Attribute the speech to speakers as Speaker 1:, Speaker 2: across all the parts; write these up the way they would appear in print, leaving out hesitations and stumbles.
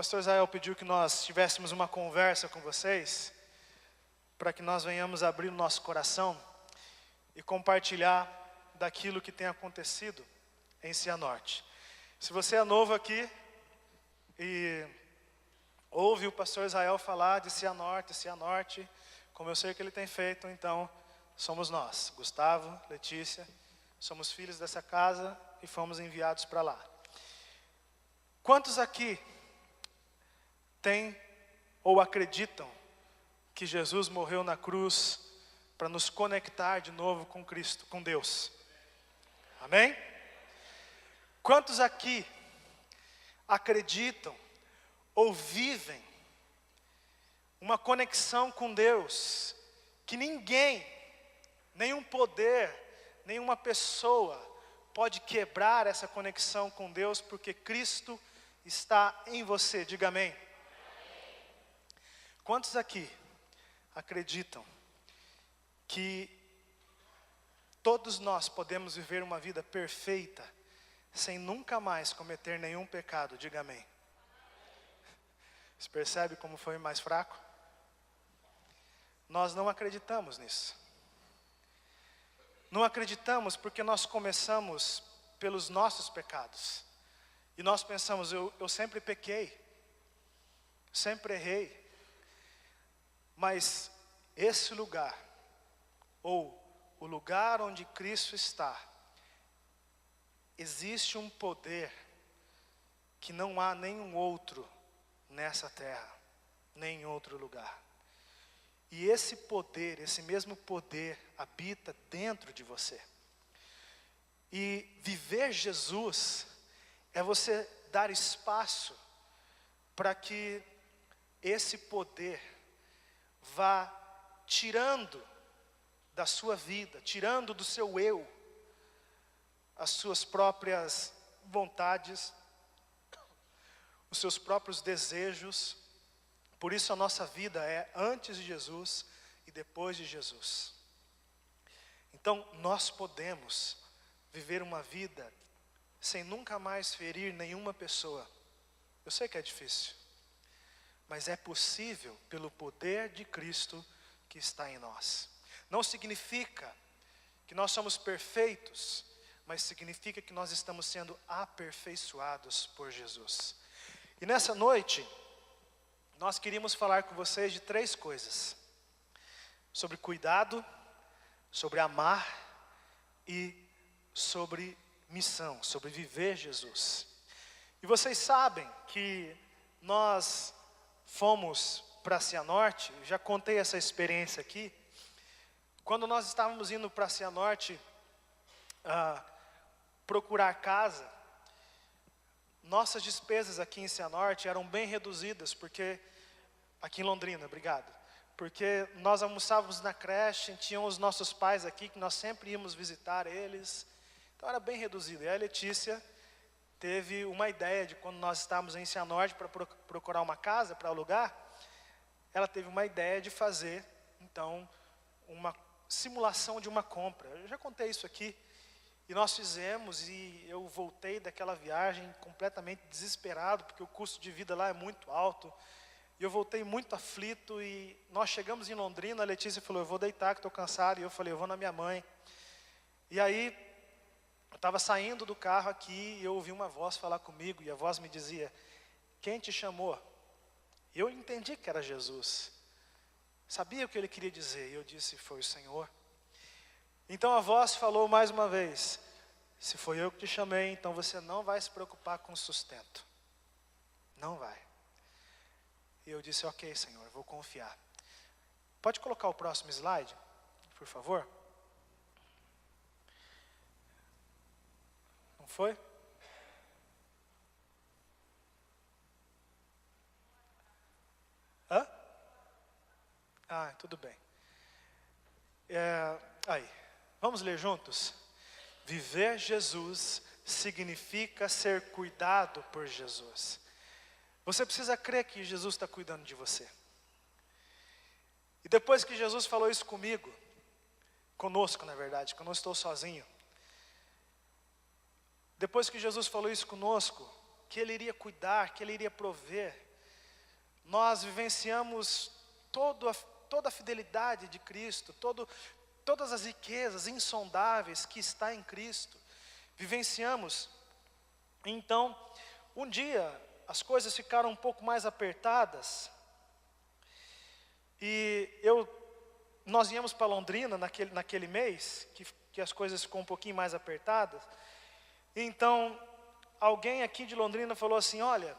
Speaker 1: pastor Israel pediu que nós tivéssemos uma conversa com vocês, para que nós venhamos abrir o nosso coração e compartilhar daquilo que tem acontecido em Cianorte. Se você é novo aqui e ouve o pastor Israel falar de Cianorte, como eu sei que ele tem feito, então somos nós, Gustavo, Letícia, somos filhos dessa casa e fomos enviados para lá. Quantos aqui têm ou acreditam que Jesus morreu na cruz para nos conectar de novo com Cristo, com Deus? Amém? Quantos aqui acreditam ou vivem uma conexão com Deus que ninguém, nenhum poder, nenhuma pessoa pode quebrar essa conexão com Deus, porque Cristo está em você? Diga amém. Quantos aqui acreditam que todos nós podemos viver uma vida perfeita sem nunca mais cometer nenhum pecado? Diga amém. Você percebe como foi mais fraco? Nós não acreditamos nisso. Não acreditamos porque nós começamos pelos nossos pecados. E nós pensamos, eu sempre pequei, sempre errei. Mas esse lugar, ou o lugar onde Cristo está, existe um poder que não há nenhum outro nessa terra, nem em outro lugar. E esse poder, esse mesmo poder, habita dentro de você. E viver Jesus é você dar espaço para que esse poder vá tirando da sua vida, tirando do seu eu, as suas próprias vontades, os seus próprios desejos. Por isso a nossa vida é antes de Jesus e depois de Jesus. Então nós podemos viver uma vida sem nunca mais ferir nenhuma pessoa. Eu sei que é difícil, mas é possível pelo poder de Cristo que está em nós. Não significa que nós somos perfeitos, mas significa que nós estamos sendo aperfeiçoados por Jesus. E nessa noite, nós queríamos falar com vocês de 3 coisas: sobre cuidado, sobre amar e sobre missão, sobre viver Jesus. E vocês sabem que nós fomos para Cianorte, já contei essa experiência aqui. Quando nós estávamos indo para Cianorte procurar casa, nossas despesas aqui em Cianorte eram bem reduzidas, porque aqui em Londrina, obrigado. Porque nós almoçávamos na creche, tinham os nossos pais aqui, que nós sempre íamos visitar eles. Então era bem reduzido. E a Letícia teve uma ideia de quando nós estávamos em Cianorte para procurar uma casa para alugar, ela teve uma ideia de fazer, então, uma simulação de uma compra. Eu já contei isso aqui, e nós fizemos, e eu voltei daquela viagem completamente desesperado, porque o custo de vida lá é muito alto, e eu voltei muito aflito, e nós chegamos em Londrina, a Letícia falou, eu vou deitar que estou cansado, e eu falei, eu vou na minha mãe. E aí, eu estava saindo do carro aqui e eu ouvi uma voz falar comigo, e a voz me dizia, quem te chamou? E eu entendi que era Jesus. Sabia o que ele queria dizer, e eu disse, foi o Senhor. Então a voz falou mais uma vez, se foi eu que te chamei, então você não vai se preocupar com o sustento. Não vai. E eu disse, ok, Senhor, eu vou confiar. Pode colocar o próximo slide, por favor? Não foi? Hã? Ah, tudo bem. Aí, vamos ler juntos? Viver Jesus significa ser cuidado por Jesus. Você precisa crer que Jesus está cuidando de você. E depois que Jesus falou isso comigo, conosco na verdade, que eu não estou sozinho. Depois que Jesus falou isso conosco, que Ele iria cuidar, que Ele iria prover, nós vivenciamos toda a fidelidade de Cristo, todas as riquezas insondáveis que está em Cristo. Vivenciamos. Então, um dia, as coisas ficaram um pouco mais apertadas, e nós íamos para Londrina naquele mês, que as coisas ficou um pouquinho mais apertadas. Então, alguém aqui de Londrina falou assim: olha,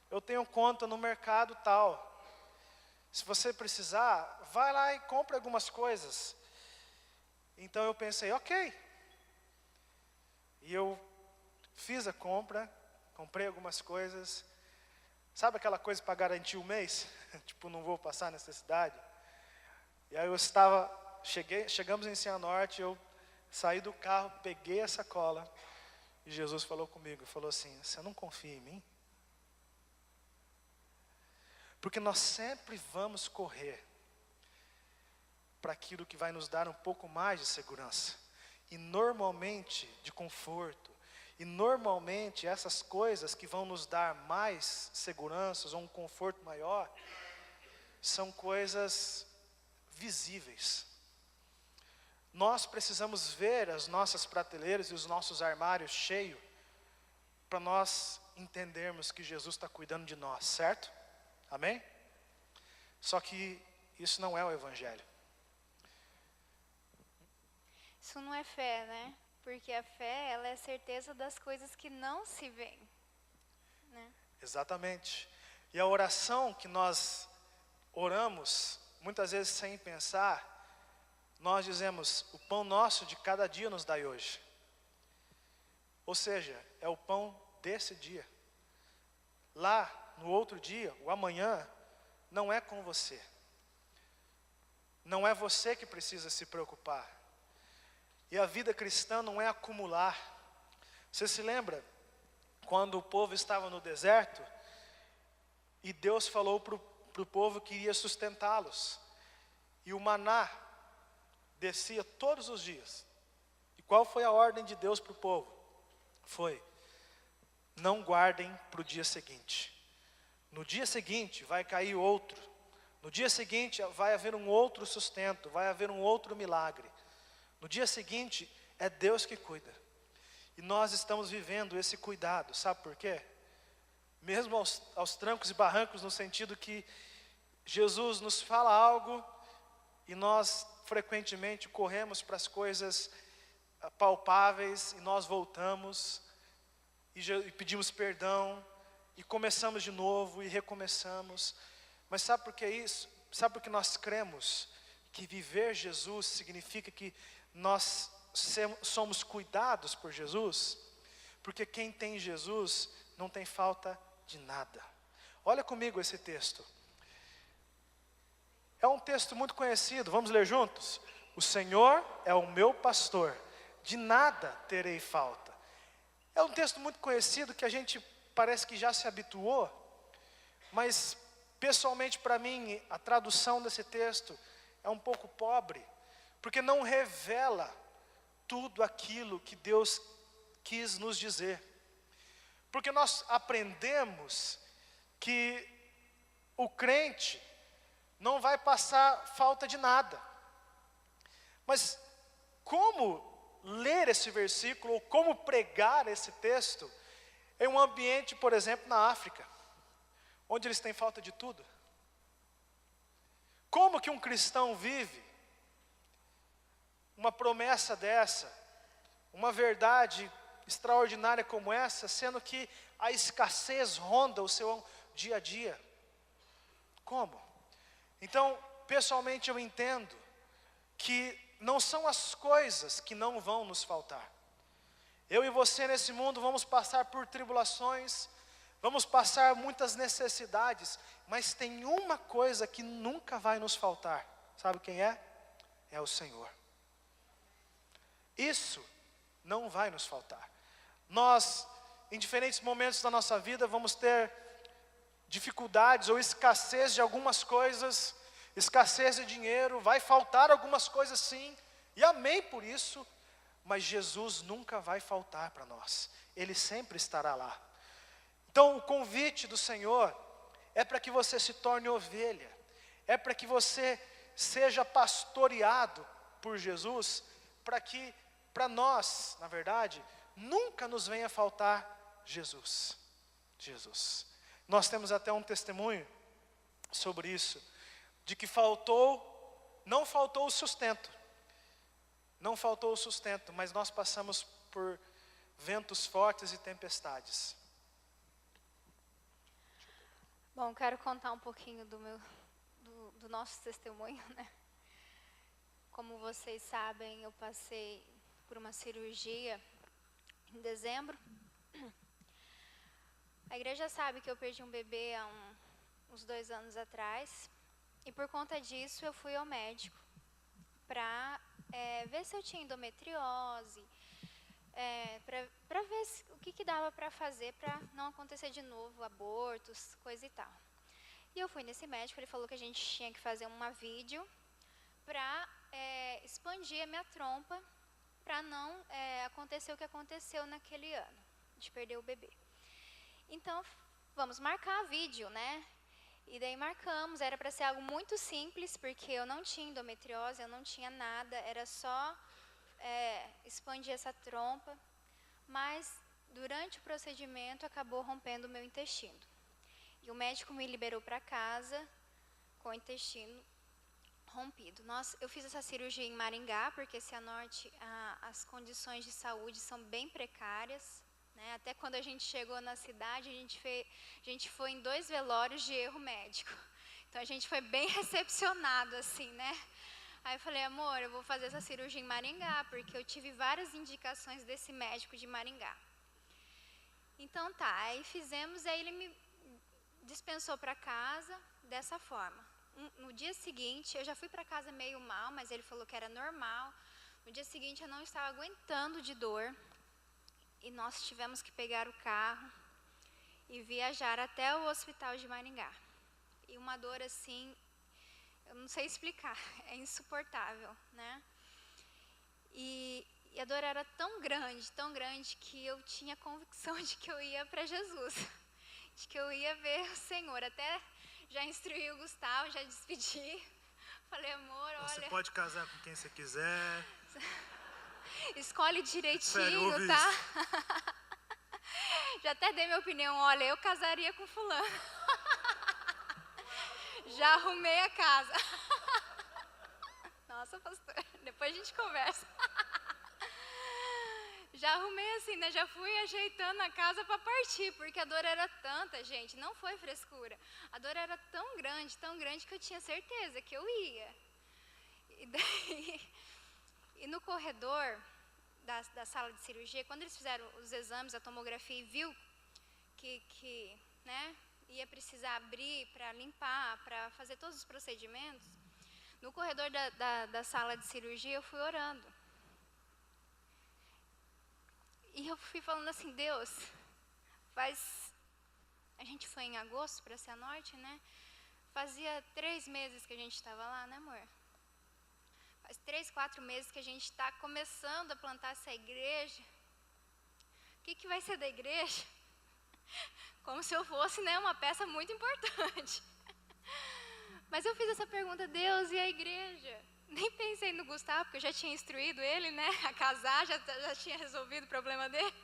Speaker 1: eu tenho conta no mercado tal, se você precisar, vai lá e compra algumas coisas. Então eu pensei, ok. E eu fiz a compra, comprei algumas coisas. Sabe aquela coisa para garantir o mês? Tipo, não vou passar necessidade. E aí chegamos em Cianorte, eu saí do carro, peguei a sacola, e Jesus falou comigo, falou assim: você não confia em mim? Porque nós sempre vamos correr para aquilo que vai nos dar um pouco mais de segurança, e normalmente de conforto, e normalmente essas coisas que vão nos dar mais seguranças ou um conforto maior, são coisas visíveis. Nós precisamos ver as nossas prateleiras e os nossos armários cheios, para nós entendermos que Jesus está cuidando de nós, certo? Amém? Só que isso não é o Evangelho.
Speaker 2: Isso não é fé, né? Porque a fé, ela é a certeza das coisas que não se veem, né?
Speaker 1: Exatamente. E a oração que nós oramos, muitas vezes sem pensar, nós dizemos: o pão nosso de cada dia nos dai hoje. Ou seja, é o pão desse dia. Lá, no outro dia, o amanhã, não é com você. Não é você que precisa se preocupar. E a vida cristã não é acumular. Você se lembra quando o povo estava no deserto e Deus falou para o povo que iria sustentá-los, e o maná descia todos os dias. E qual foi a ordem de Deus para o povo? Foi: não guardem para o dia seguinte. No dia seguinte vai cair outro. No dia seguinte vai haver um outro sustento, vai haver um outro milagre. No dia seguinte é Deus que cuida. E nós estamos vivendo esse cuidado, sabe por quê? Mesmo aos trancos e barrancos, no sentido que Jesus nos fala algo e nós frequentemente corremos para as coisas palpáveis, e nós voltamos e pedimos perdão e começamos de novo e recomeçamos. Mas sabe por que isso? Sabe por que nós cremos que viver Jesus significa que nós somos cuidados por Jesus? Porque quem tem Jesus não tem falta de nada. Olha comigo esse texto. É um texto muito conhecido, vamos ler juntos? O Senhor é o meu pastor, de nada terei falta. É um texto muito conhecido que a gente parece que já se habituou, mas pessoalmente para mim a tradução desse texto é um pouco pobre, porque não revela tudo aquilo que Deus quis nos dizer. Porque nós aprendemos que o crente não vai passar falta de nada. Mas como ler esse versículo, ou como pregar esse texto em um ambiente, por exemplo, na África, onde eles têm falta de tudo? Como que um cristão vive uma promessa dessa, uma verdade extraordinária como essa, sendo que a escassez ronda o seu dia a dia? Como? Então, pessoalmente eu entendo que não são as coisas que não vão nos faltar. Eu e você nesse mundo vamos passar por tribulações, vamos passar muitas necessidades, mas tem uma coisa que nunca vai nos faltar. Sabe quem é? É o Senhor. Isso não vai nos faltar. Nós, em diferentes momentos da nossa vida, vamos ter dificuldades ou escassez de algumas coisas, escassez de dinheiro, vai faltar algumas coisas sim, e amém por isso, mas Jesus nunca vai faltar para nós, Ele sempre estará lá. Então o convite do Senhor é para que você se torne ovelha, é para que você seja pastoreado por Jesus, para que, para nós, na verdade, nunca nos venha faltar Jesus. Jesus. Nós temos até um testemunho sobre isso, de que não faltou o sustento, mas nós passamos por ventos fortes e tempestades.
Speaker 2: Bom, quero contar um pouquinho do nosso testemunho, né? Como vocês sabem, eu passei por uma cirurgia em dezembro. A igreja sabe que eu perdi um bebê há uns 2 anos atrás. E por conta disso eu fui ao médico para ver se eu tinha endometriose, para ver o que dava para fazer para não acontecer de novo abortos, coisa e tal. E eu fui nesse médico, ele falou que a gente tinha que fazer uma vídeo para expandir a minha trompa, para não acontecer o que aconteceu naquele ano, de perder o bebê. Então, vamos marcar vídeo, né? E daí marcamos, era para ser algo muito simples, porque eu não tinha endometriose, eu não tinha nada, era só expandir essa trompa. Mas, durante o procedimento, acabou rompendo o meu intestino. E o médico me liberou para casa com o intestino rompido. Eu fiz essa cirurgia em Maringá, porque Cianorte, as condições de saúde são bem precárias. Né? Até quando a gente chegou na cidade, a gente foi em 2 velórios de erro médico. Então, a gente foi bem recepcionado, assim, né? Aí eu falei, amor, eu vou fazer essa cirurgia em Maringá, porque eu tive várias indicações desse médico de Maringá. Então, tá, aí fizemos, aí ele me dispensou para casa dessa forma. No dia seguinte, eu já fui para casa meio mal, mas ele falou que era normal. No dia seguinte, eu não estava aguentando de dor. E nós tivemos que pegar o carro e viajar até o hospital de Maringá. E uma dor assim, eu não sei explicar, é insuportável, né? E a dor era tão grande, que eu tinha convicção de que eu ia para Jesus, de que eu ia ver o Senhor. Até já instruí o Gustavo, já despedi. Falei, amor, olha...
Speaker 3: Você pode casar com quem você quiser.
Speaker 2: Escolhe direitinho, tá? Já até dei minha opinião, olha, eu casaria com fulano. Já arrumei a casa. Nossa, pastor, depois a gente conversa. Já arrumei assim, né? Já fui ajeitando a casa para partir, porque a dor era tanta, gente, não foi frescura. A dor era tão grande que eu tinha certeza que eu ia. E no corredor da sala de cirurgia, quando eles fizeram os exames, a tomografia, e viu que né, ia precisar abrir para limpar, para fazer todos os procedimentos, no corredor da sala de cirurgia eu fui orando. E eu fui falando assim, Deus, a gente foi em agosto para Cianorte, né? Fazia 3 meses que a gente estava lá, né, amor? Faz 3, 4 meses que a gente está começando a plantar essa igreja. O que vai ser da igreja? Como se eu fosse, né, uma peça muito importante. Mas eu fiz essa pergunta, Deus, e a igreja? Nem pensei no Gustavo, porque eu já tinha instruído ele, né, a casar, já tinha resolvido o problema dele.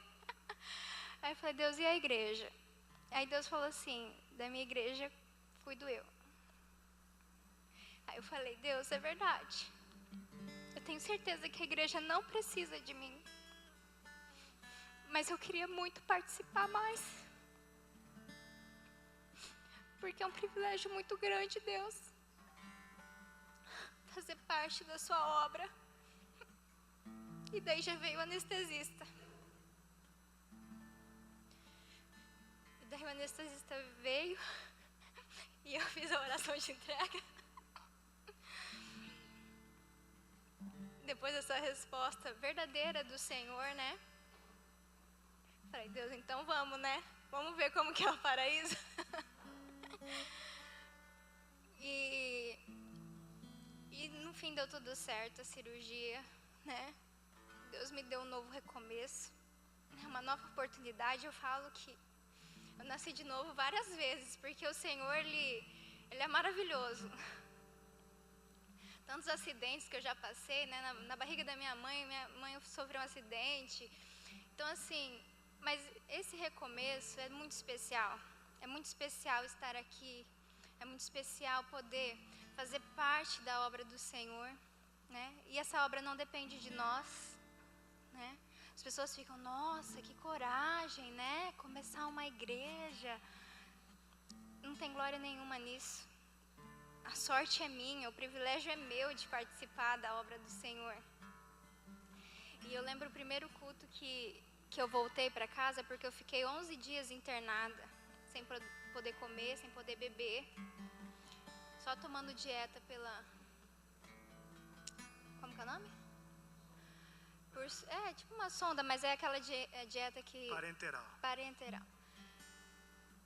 Speaker 2: Aí eu falei, Deus, e a igreja? Aí Deus falou assim, da minha igreja cuido eu. Aí eu falei, Deus, é verdade. Eu tenho certeza que a igreja não precisa de mim. Mas eu queria muito participar mais. Porque é um privilégio muito grande, Deus. Fazer parte da sua obra. E daí já veio o anestesista. E daí o anestesista veio e eu fiz a oração de entrega. Depois dessa resposta verdadeira do Senhor, né? Falei, Deus, então vamos, né? Vamos ver como que é o paraíso. E no fim deu tudo certo, a cirurgia, né? Deus me deu um novo recomeço, uma nova oportunidade. Eu falo que Eu nasci de novo várias vezes, porque o Senhor, Ele é maravilhoso. Tantos acidentes que eu já passei, né? Na barriga da minha mãe sofreu um acidente. Então, assim, mas esse recomeço é muito especial. É muito especial estar aqui. É muito especial poder fazer parte da obra do Senhor, né? E essa obra não depende de nós, né? As pessoas ficam, nossa, que coragem, né? Começar uma igreja. Não tem glória nenhuma nisso. A sorte é minha, o privilégio é meu de participar da obra do Senhor. E eu lembro o primeiro culto que eu voltei para casa, porque eu fiquei 11 dias internada, sem poder comer, sem poder beber, só tomando dieta pela... Como que é o nome? Tipo uma sonda, mas é aquela dieta que... Parenteral.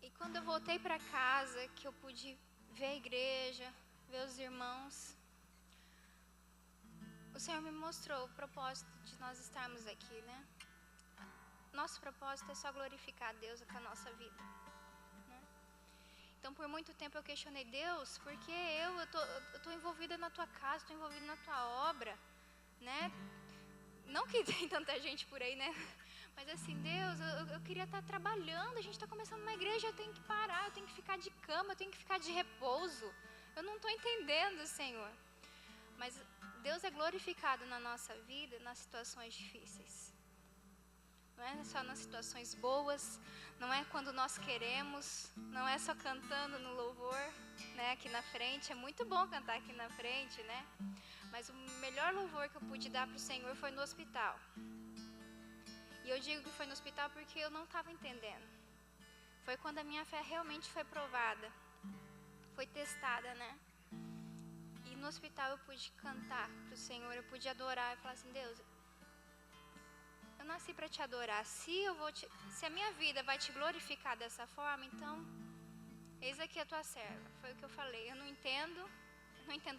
Speaker 2: E quando eu voltei para casa, que eu pude ver a igreja, ver os irmãos, o Senhor me mostrou o propósito de nós estarmos aqui, né? Nosso propósito é só glorificar a Deus com a nossa vida, né? Então, por muito tempo eu questionei, Deus, por que eu tô envolvida na tua casa, estou envolvida na tua obra, né? Não que tem tanta gente por aí, né? Mas assim, Deus, eu queria estar trabalhando, a gente está começando uma igreja, eu tenho que parar, eu tenho que ficar de cama, eu tenho que ficar de repouso. Eu não estou entendendo, Senhor. Mas Deus é glorificado na nossa vida, nas situações difíceis. Não é só nas situações boas, não é quando nós queremos, não é só cantando no louvor, né, aqui na frente. É muito bom cantar aqui na frente, né? Mas o melhor louvor que eu pude dar para o Senhor foi no hospital. E eu digo que foi no hospital porque eu não estava entendendo. Foi quando a minha fé realmente foi provada, foi testada, né? E no hospital eu pude cantar para o Senhor, eu pude adorar e falar assim, Deus, eu nasci para te adorar. Se a minha vida vai te glorificar dessa forma, então, eis aqui a tua serva. Foi o que eu falei. Eu não entendo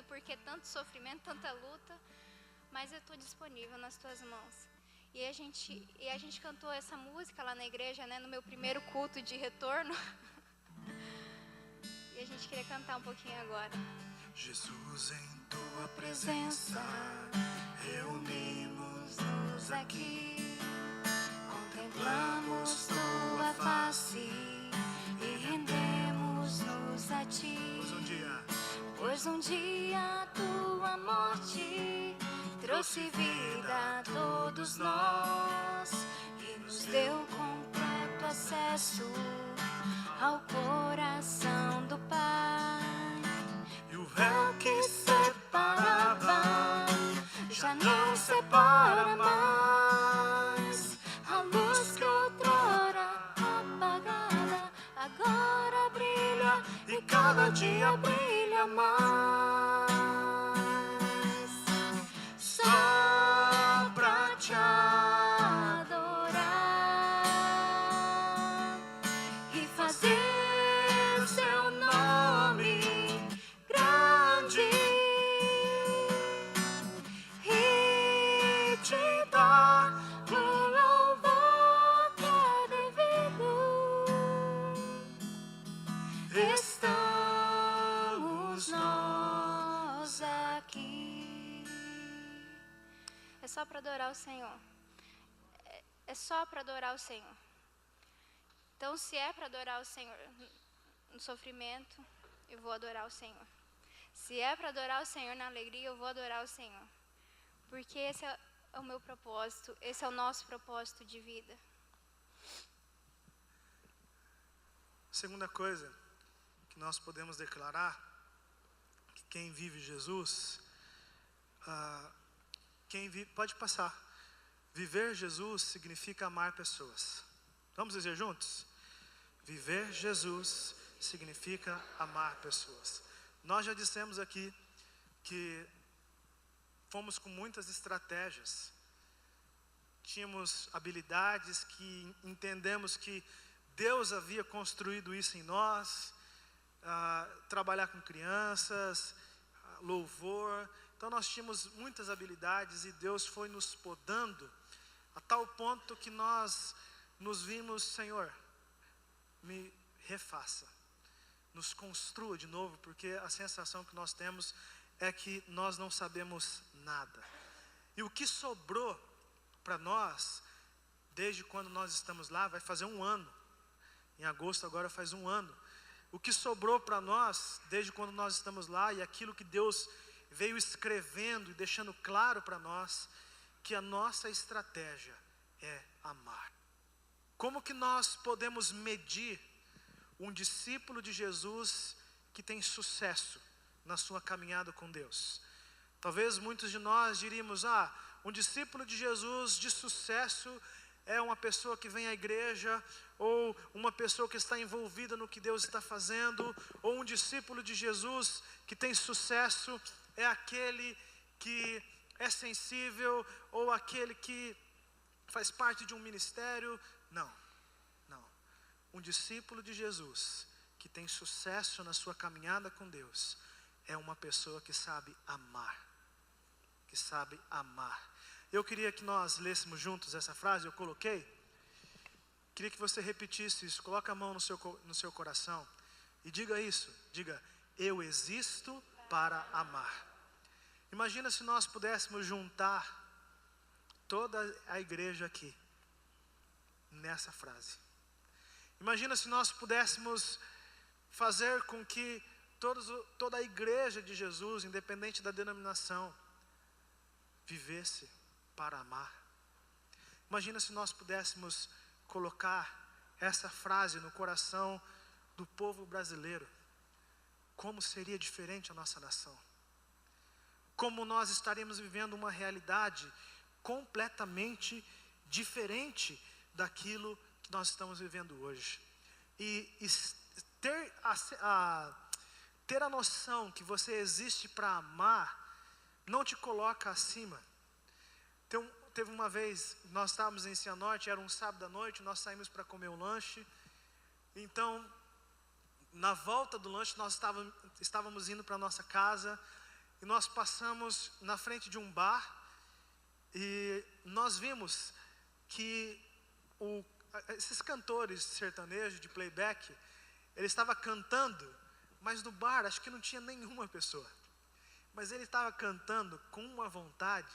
Speaker 2: por que tanto sofrimento, tanta luta, mas eu estou disponível nas tuas mãos. E a gente cantou essa música lá na igreja, né, no meu primeiro culto de retorno. E a gente queria cantar um pouquinho agora.
Speaker 3: Jesus, em tua presença, reunimos-nos aqui, contemplamos tua face e rendemos-nos a ti. Pois um dia tua morte trouxe vida a todos nós e nos deu completo acesso ao coração do Pai. E o véu que separava já não separa mais. A luz que outrora apagada agora brilha e cada dia brilha mais. Só pra te adorar e fazer seu nome grande e te dar o louvor que é devido. Estamos nós aqui.
Speaker 2: É só para adorar o Senhor. É só para adorar o Senhor. Então, se é para adorar o Senhor no sofrimento, eu vou adorar o Senhor. Se é para adorar o Senhor na alegria, eu vou adorar o Senhor. Porque esse é o meu propósito, esse é o nosso propósito de vida.
Speaker 1: Segunda coisa que nós podemos declarar, que quem vive Jesus, pode passar. Viver Jesus significa amar pessoas. Vamos dizer juntos? Viver Jesus significa amar pessoas. Nós já dissemos aqui que fomos com muitas estratégias. Tínhamos habilidades que entendemos que Deus havia construído isso em nós. Trabalhar com crianças, louvor. Então nós tínhamos muitas habilidades e Deus foi nos podando a tal ponto que nós nos vimos, Senhor, me refaça, nos construa de novo, porque a sensação que nós temos é que nós não sabemos nada. E o que sobrou para nós, desde quando nós estamos lá, vai fazer 1 ano. Em agosto agora faz 1 ano. O que sobrou para nós, desde quando nós estamos lá, e aquilo que Deus veio escrevendo e deixando claro para nós, que a nossa estratégia é amar. Como que nós podemos medir um discípulo de Jesus que tem sucesso na sua caminhada com Deus? Talvez muitos de nós diríamos, um discípulo de Jesus de sucesso é uma pessoa que vem à igreja, ou uma pessoa que está envolvida no que Deus está fazendo, ou um discípulo de Jesus que tem sucesso é aquele que é sensível, ou aquele que faz parte de um ministério. Não. Um discípulo de Jesus que tem sucesso na sua caminhada com Deus é uma pessoa que sabe amar. Que sabe amar. Eu queria que nós lêssemos juntos essa frase, eu coloquei. Queria que você repetisse isso. Coloque a mão no seu coração e diga isso. Diga, eu existo para amar. Imagina se nós pudéssemos juntar toda a igreja aqui nessa frase. Imagina se nós pudéssemos fazer com que toda a igreja de Jesus, independente da denominação, vivesse para amar. Imagina se nós pudéssemos colocar essa frase no coração do povo brasileiro. Como seria diferente a nossa nação? Como nós estaríamos vivendo uma realidade completamente diferente daquilo que nós estamos vivendo hoje. E ter a noção que você existe para amar não te coloca acima. Teve uma vez, nós estávamos em Cianorte, era um sábado à noite, nós saímos para comer um lanche. Então, na volta do lanche, nós estávamos indo para a nossa casa, e nós passamos na frente de um bar, e nós vimos que esses cantores sertanejos de playback, ele estava cantando, mas no bar acho que não tinha nenhuma pessoa. Mas ele estava cantando com uma vontade.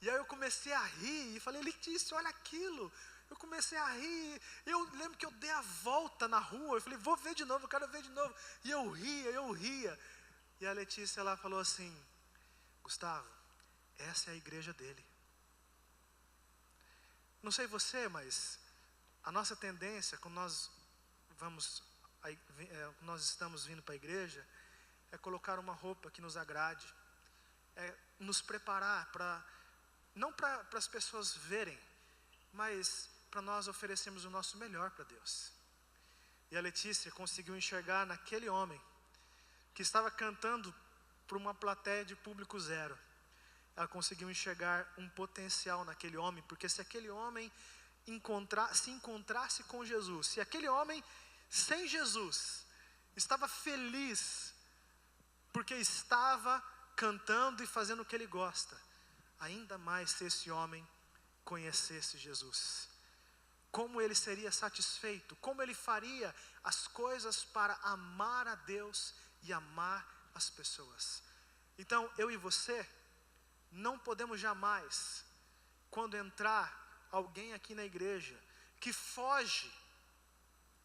Speaker 1: E aí eu comecei a rir e falei, Letícia, olha aquilo. Eu comecei a rir. Eu lembro que eu dei a volta na rua. Eu falei, vou ver de novo, eu quero ver de novo. E eu ria. E a Letícia, ela falou assim, Gustavo, essa é a igreja dele. Não sei você, mas a nossa tendência, quando nós estamos vindo para a igreja, é colocar uma roupa que nos agrade, é nos preparar não para as pessoas verem, mas para nós oferecermos o nosso melhor para Deus. E a Letícia conseguiu enxergar naquele homem, que estava cantando para uma plateia de público zero, ela conseguiu enxergar um potencial naquele homem, porque se aquele homem se encontrasse com Jesus, se aquele homem sem Jesus estava feliz, porque estava cantando e fazendo o que ele gosta, ainda mais se esse homem conhecesse Jesus, como ele seria satisfeito, como ele faria as coisas para amar a Deus e amar as pessoas. Então eu e você não podemos jamais, quando entrar alguém aqui na igreja que foge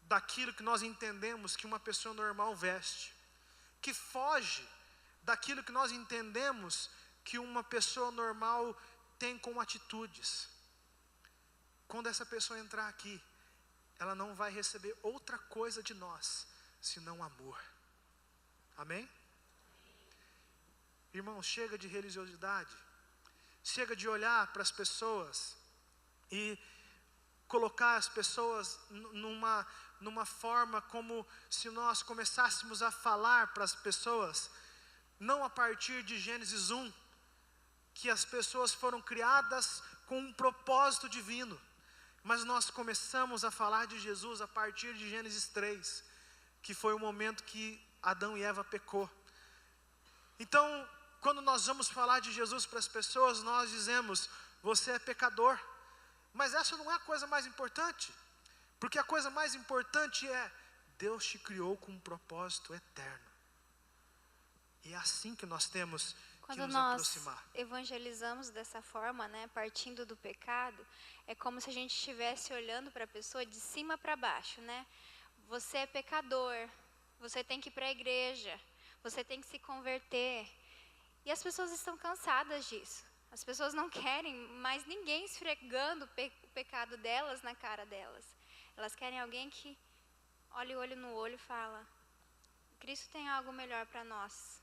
Speaker 1: daquilo que nós entendemos que uma pessoa normal veste, que foge daquilo que nós entendemos que uma pessoa normal tem como atitudes. Quando essa pessoa entrar aqui, ela não vai receber outra coisa de nós, senão amor. Amém? Irmãos, chega de religiosidade, chega de olhar para as pessoas e colocar as pessoas numa forma como se nós começássemos a falar para as pessoas, não a partir de Gênesis 1, que as pessoas foram criadas com um propósito divino, mas nós começamos a falar de Jesus a partir de Gênesis 3, que foi o momento que Adão e Eva pecou. Então, quando nós vamos falar de Jesus para as pessoas, nós dizemos, você é pecador. Mas essa não é a coisa mais importante. Porque a coisa mais importante é, Deus te criou com um propósito eterno. E é assim que nós temos que
Speaker 2: Quando
Speaker 1: nos
Speaker 2: nós
Speaker 1: aproximar.
Speaker 2: evangelizamos dessa forma, né, partindo do pecado, é como se a gente estivesse olhando para a pessoa de cima para baixo, né? Você é pecador, você tem que ir para a igreja, você tem que se converter. E as pessoas estão cansadas disso. As pessoas não querem mais ninguém esfregando o pecado delas na cara delas. Elas querem alguém que olha o olho no olho e fala: Cristo tem algo melhor para nós.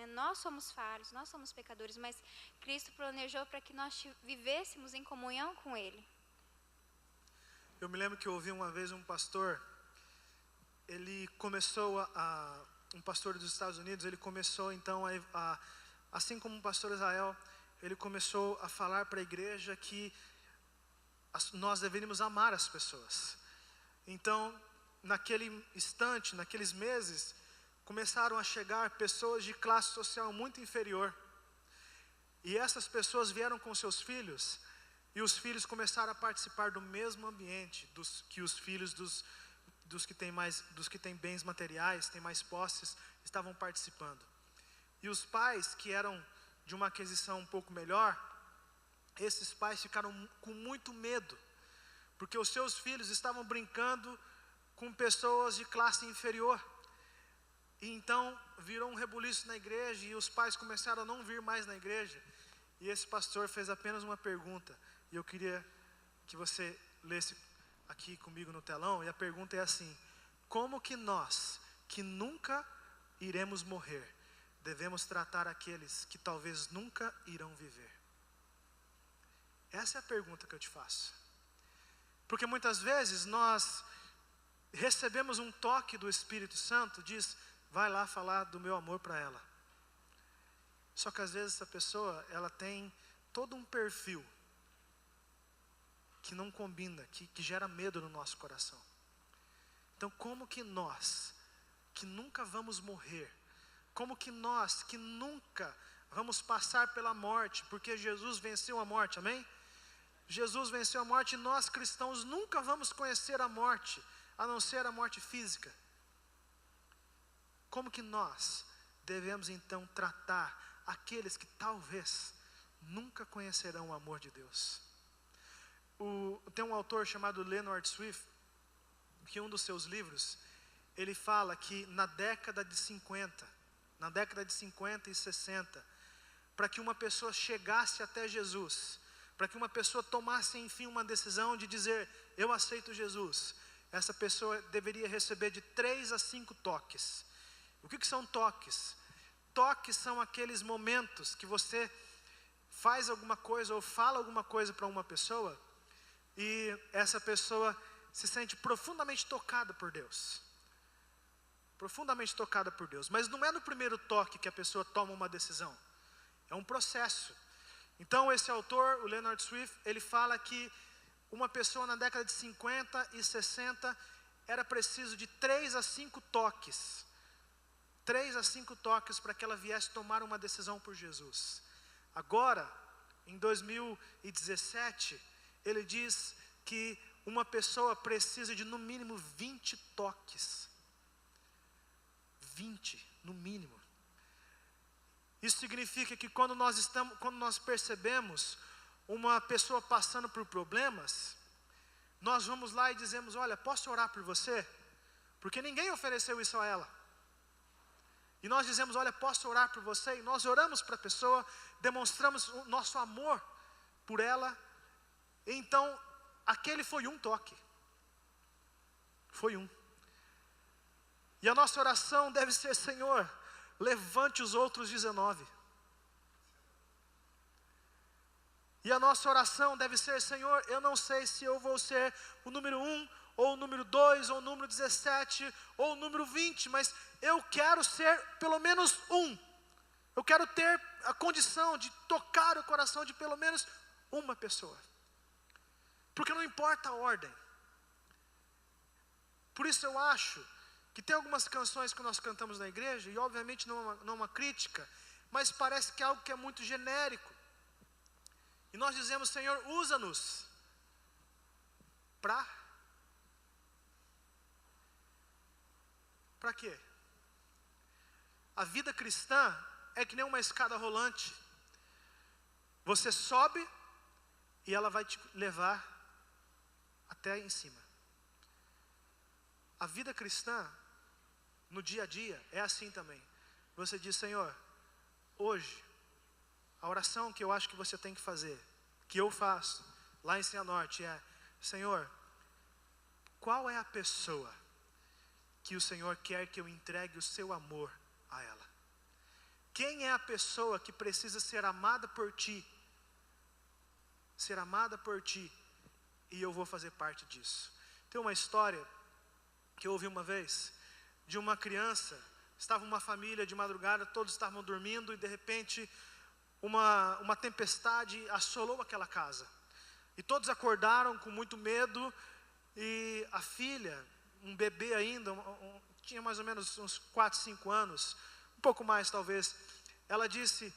Speaker 2: Nós somos falhos, nós somos pecadores, mas Cristo planejou para que nós vivêssemos em comunhão com Ele.
Speaker 1: Eu me lembro que eu ouvi uma vez um pastor, ele começou um pastor dos Estados Unidos, ele começou então assim como o pastor Israel, ele começou a falar para a igreja que nós deveríamos amar as pessoas. Então, naquele instante, naqueles meses, começaram a chegar pessoas de classe social muito inferior. E essas pessoas vieram com seus filhos, e os filhos começaram a participar do mesmo ambiente que os filhos dos que têm bens materiais, têm mais posses, estavam participando. E os pais que eram de uma aquisição um pouco melhor, esses pais ficaram com muito medo, porque os seus filhos estavam brincando com pessoas de classe inferior. E então virou um rebuliço na igreja, e os pais começaram a não vir mais na igreja. E esse pastor fez apenas uma pergunta, e eu queria que você lesse aqui comigo no telão, e a pergunta é assim: como que nós, que nunca iremos morrer, devemos tratar aqueles que talvez nunca irão viver? Essa é a pergunta que eu te faço. Porque muitas vezes nós recebemos um toque do Espírito Santo, diz: vai lá falar do meu amor para ela. Só que às vezes essa pessoa, ela tem todo um perfil que não combina, que gera medo no nosso coração. Então, como que nós, que nunca vamos morrer, como que nós, que nunca vamos passar pela morte, porque Jesus venceu a morte, amém? Jesus venceu a morte, e nós cristãos nunca vamos conhecer a morte, a não ser a morte física. Como que nós devemos então tratar aqueles que talvez nunca conhecerão o amor de Deus? Tem um autor chamado Leonard Swift, que em um dos seus livros, ele fala que na década de 50 e 60, para que uma pessoa chegasse até Jesus, para que uma pessoa tomasse enfim uma decisão de dizer: eu aceito Jesus, essa pessoa deveria receber de 3 a 5 toques. O que são toques? Toques são aqueles momentos que você faz alguma coisa ou fala alguma coisa para uma pessoa, e essa pessoa se sente profundamente tocada por Deus. Profundamente tocada por Deus. Mas não é no primeiro toque que a pessoa toma uma decisão. É um processo. Então esse autor, o Leonard Swift, ele fala que uma pessoa na década de 50 e 60 era preciso de 3 a 5 toques. 3 a 5 toques para que ela viesse tomar uma decisão por Jesus. Agora, em 2017, ele diz que uma pessoa precisa de no mínimo 20 toques. 20, no mínimo. Isso significa que quando nós percebemos uma pessoa passando por problemas, nós vamos lá e dizemos: olha, posso orar por você? Porque ninguém ofereceu isso a ela. E nós dizemos: olha, posso orar por você? E nós oramos para a pessoa, demonstramos o nosso amor por ela. Então, aquele foi um toque. Foi um. E a nossa oração deve ser: Senhor, levante os outros 19. E a nossa oração deve ser: Senhor, eu não sei se eu vou ser o número 1, ou o número 2, ou o número 17, ou o número 20, mas eu quero ser pelo menos um. Eu quero ter a condição de tocar o coração de pelo menos uma pessoa. Porque não importa a ordem. Por isso eu acho que tem algumas canções que nós cantamos na igreja, e obviamente não é uma crítica, mas parece que é algo que é muito genérico. E nós dizemos: Senhor, usa-nos para Para quê? A vida cristã é que nem uma escada rolante. Você sobe e ela vai te levar até em cima. A vida cristã, no dia a dia, é assim também. Você diz: Senhor, hoje, a oração que eu acho que você tem que fazer, que eu faço lá em Cianorte, é: Senhor, qual é a pessoa que o Senhor quer que eu entregue o seu amor a ela? Quem é a pessoa que precisa ser amada por ti? Ser amada por ti, e eu vou fazer parte disso. Tem uma história que eu ouvi uma vez, de uma criança. Estava uma família de madrugada, todos estavam dormindo, e de repente uma tempestade assolou aquela casa, e todos acordaram com muito medo. E a filha, um bebê ainda, tinha mais ou menos uns 4, 5 anos, um pouco mais talvez, ela disse: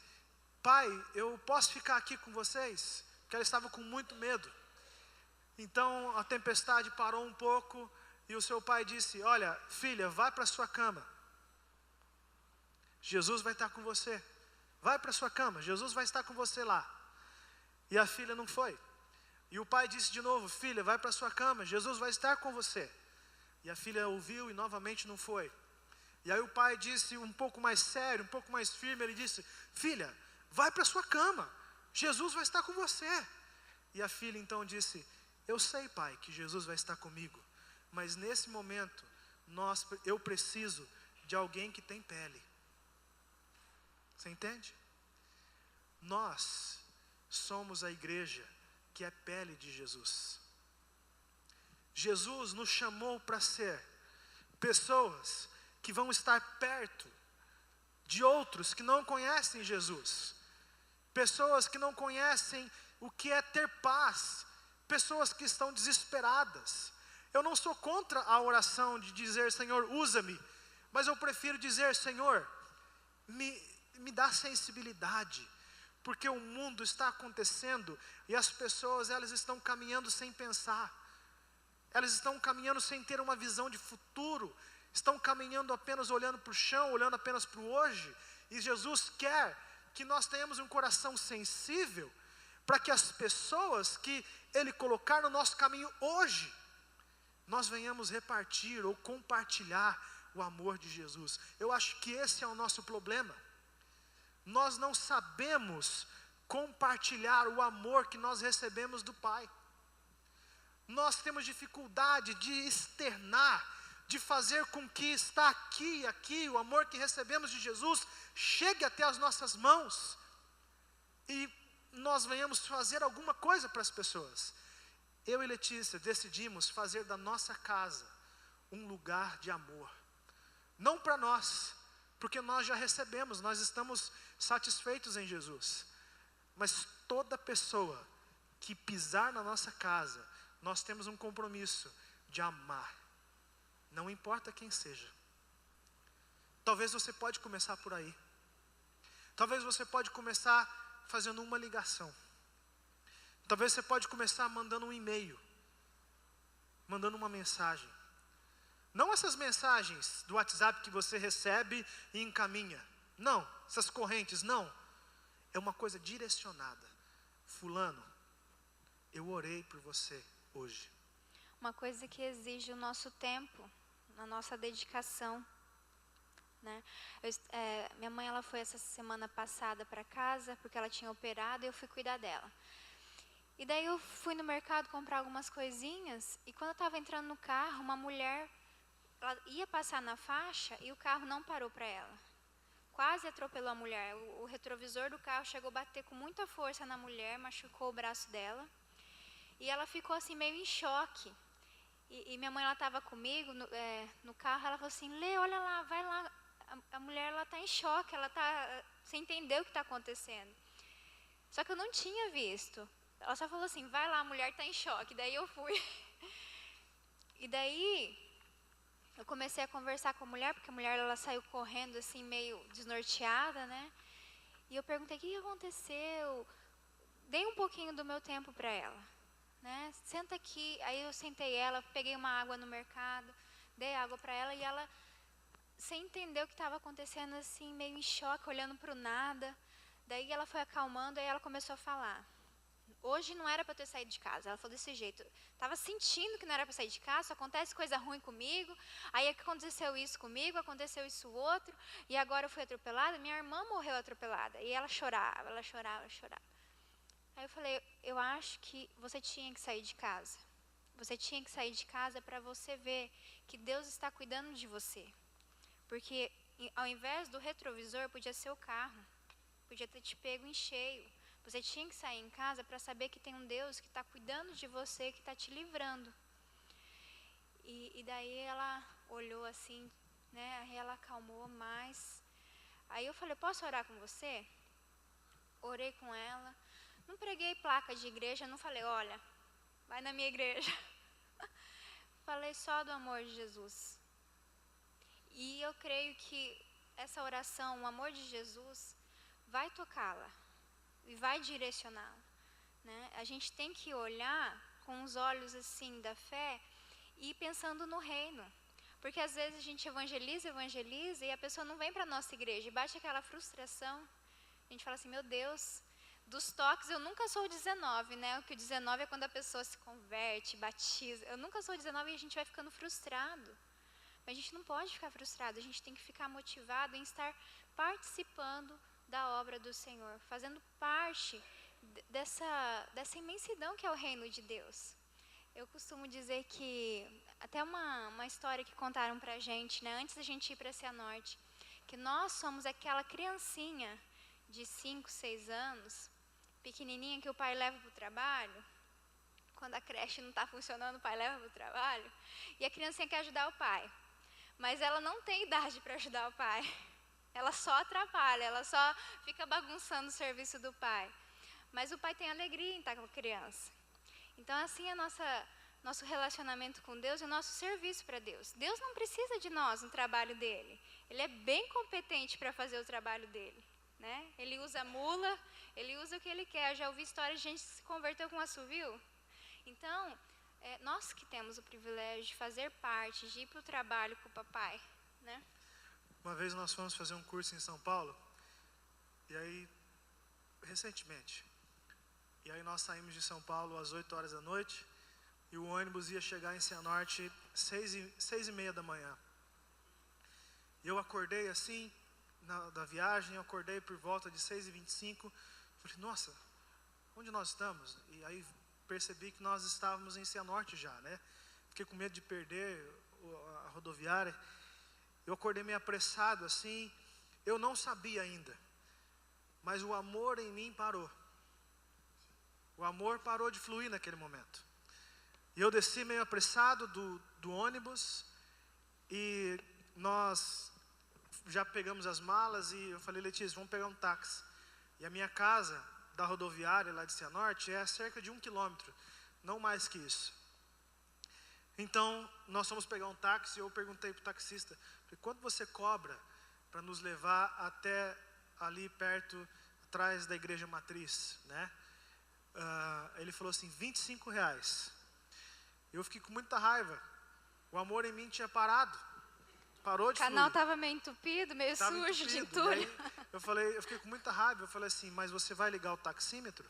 Speaker 1: pai, eu posso ficar aqui com vocês? Porque ela estava com muito medo. Então a tempestade parou um pouco, e o seu pai disse: olha, filha, vai para a sua cama, Jesus vai estar com você. Vai para a sua cama, Jesus vai estar com você lá. E a filha não foi. E o pai disse de novo: filha, vai para a sua cama, Jesus vai estar com você. E a filha ouviu e novamente não foi. E aí o pai disse um pouco mais sério, um pouco mais firme, ele disse: filha, vai para a sua cama, Jesus vai estar com você. E a filha então disse: eu sei, pai, que Jesus vai estar comigo, mas nesse momento eu preciso de alguém que tem pele. Você entende? Nós somos a igreja que é pele de Jesus. Jesus nos chamou para ser pessoas que vão estar perto de outros que não conhecem Jesus, pessoas que não conhecem o que é ter paz, pessoas que estão desesperadas. Eu não sou contra a oração de dizer: Senhor, usa-me, mas eu prefiro dizer: Senhor, me dá sensibilidade, porque o mundo está acontecendo e as pessoas, elas estão caminhando sem pensar, elas estão caminhando sem ter uma visão de futuro, estão caminhando apenas olhando para o chão, olhando apenas para o hoje. E Jesus quer que nós tenhamos um coração sensível, para que as pessoas que Ele colocar no nosso caminho hoje, nós venhamos repartir ou compartilhar o amor de Jesus. Eu acho que esse é o nosso problema. Nós não sabemos compartilhar o amor que nós recebemos do Pai. Nós temos dificuldade de externar, de fazer com que está aqui, o amor que recebemos de Jesus, chegue até as nossas mãos, e nós venhamos fazer alguma coisa para as pessoas. Eu e Letícia decidimos fazer da nossa casa um lugar de amor. Não para nós, porque nós já recebemos, nós estamos satisfeitos em Jesus. Mas toda pessoa que pisar na nossa casa, nós temos um compromisso de amar. Não importa quem seja. Talvez você pode começar por aí. Talvez você pode começar fazendo uma ligação. Talvez você pode começar mandando um e-mail, mandando uma mensagem. Não essas mensagens do WhatsApp que você recebe e encaminha. Não, essas correntes, não. É uma coisa direcionada. Fulano, eu orei por você hoje.
Speaker 2: Uma coisa que exige o nosso tempo, a nossa dedicação, né? Minha mãe, ela foi essa semana passada para casa, porque ela tinha operado, e eu fui cuidar dela. E daí eu fui no mercado comprar algumas coisinhas, e quando eu estava entrando no carro, uma mulher, ela ia passar na faixa e o carro não parou para ela. Quase atropelou a mulher. O retrovisor do carro chegou a bater com muita força na mulher, machucou o braço dela. E ela ficou assim meio em choque. E minha mãe, ela estava comigo no carro, ela falou assim: Lê, olha lá, vai lá. A mulher, ela está em choque, ela está sem entender o que está acontecendo. Só que eu não tinha visto. Ela só falou assim: vai lá, a mulher está em choque. Daí eu fui. E daí eu comecei a conversar com a mulher, porque a mulher, ela saiu correndo assim meio desnorteada, né? E eu perguntei: o que aconteceu? Dei um pouquinho do meu tempo para ela, né? Senta aqui. Aí eu sentei ela, peguei uma água no mercado, dei água para ela, e ela sem entender o que estava acontecendo, assim, meio em choque, olhando para o nada. Daí ela foi acalmando, aí ela começou a falar. Hoje não era para eu ter saído de casa. Ela falou desse jeito. Estava sentindo que não era para sair de casa, só acontece coisa ruim comigo. Aí aconteceu isso comigo, aconteceu isso outro. E agora eu fui atropelada. Minha irmã morreu atropelada. E ela chorava, ela chorava, ela chorava. Aí eu falei, eu acho que você tinha que sair de casa. Você tinha que sair de casa para você ver que Deus está cuidando de você. Porque ao invés do retrovisor, podia ser o carro. Podia ter te pego em cheio. Você tinha que sair em casa para saber que tem um Deus que está cuidando de você, que está te livrando. E daí ela olhou assim, né? Aí ela acalmou mais. Aí eu falei, posso orar com você? Orei com ela. Não preguei placa de igreja, não falei, olha, vai na minha igreja. Falei só do amor de Jesus. E eu creio que essa oração, o amor de Jesus, vai tocá-la e vai direcioná-la, né? A gente tem que olhar com os olhos assim da fé e ir pensando no reino. Porque às vezes a gente evangeliza e a pessoa não vem para a nossa igreja e bate aquela frustração. A gente fala assim, meu Deus, dos toques eu nunca sou o 19, né? O que o 19 é quando a pessoa se converte, batiza. Eu nunca sou o 19 e a gente vai ficando frustrado. Mas a gente não pode ficar frustrado, a gente tem que ficar motivado em estar participando da obra do Senhor, fazendo parte dessa imensidão que é o reino de Deus. Eu costumo dizer que, até uma história que contaram pra gente, né, antes da gente ir para a Cianorte, que nós somos aquela criancinha de 5, 6 anos, pequenininha, que o pai leva para o trabalho. Quando a creche não está funcionando, o pai leva para o trabalho, e a criancinha quer ajudar o pai. Mas ela não tem idade para ajudar o pai. Ela só atrapalha, ela só fica bagunçando o serviço do pai. Mas o pai tem alegria em estar com a criança. Então, assim é nosso relacionamento com Deus e o nosso serviço para Deus. Deus não precisa de nós no trabalho dele. Ele é bem competente para fazer o trabalho dele, né? Ele usa mula, ele usa o que ele quer. Eu já ouvi histórias de gente que se converteu com assovio. Então, nós que temos o privilégio de fazer parte, de ir para o trabalho com o papai, né?
Speaker 1: Uma vez nós fomos fazer um curso em São Paulo, e aí, recentemente, e aí nós saímos de São Paulo às 8 horas da noite, e o ônibus ia chegar em Cianorte 6h30 da manhã. E eu acordei assim, da viagem, eu acordei por volta de 6h25, falei, nossa, onde nós estamos? E aí percebi que nós estávamos em Cianorte já, né? Fiquei com medo de perder a rodoviária. Eu acordei meio apressado assim, eu não sabia ainda, mas o amor em mim parou. O amor parou de fluir naquele momento. E eu desci meio apressado do ônibus, e nós já pegamos as malas, e eu falei, Letícia, vamos pegar um táxi. E a minha casa, da rodoviária lá de Cianorte, é cerca de 1 quilômetro, não mais que isso. Então, nós fomos pegar um táxi, e eu perguntei para o taxista, quanto você cobra para nos levar até ali perto, atrás da igreja matriz, né? Ele falou assim, R$25. Eu fiquei com muita raiva, o amor em mim tinha parado, parou de fluir.
Speaker 2: O canal estava meio entupido, meio sujo de entulho.
Speaker 1: Eu fiquei com muita raiva, eu falei assim, mas você vai ligar o taxímetro?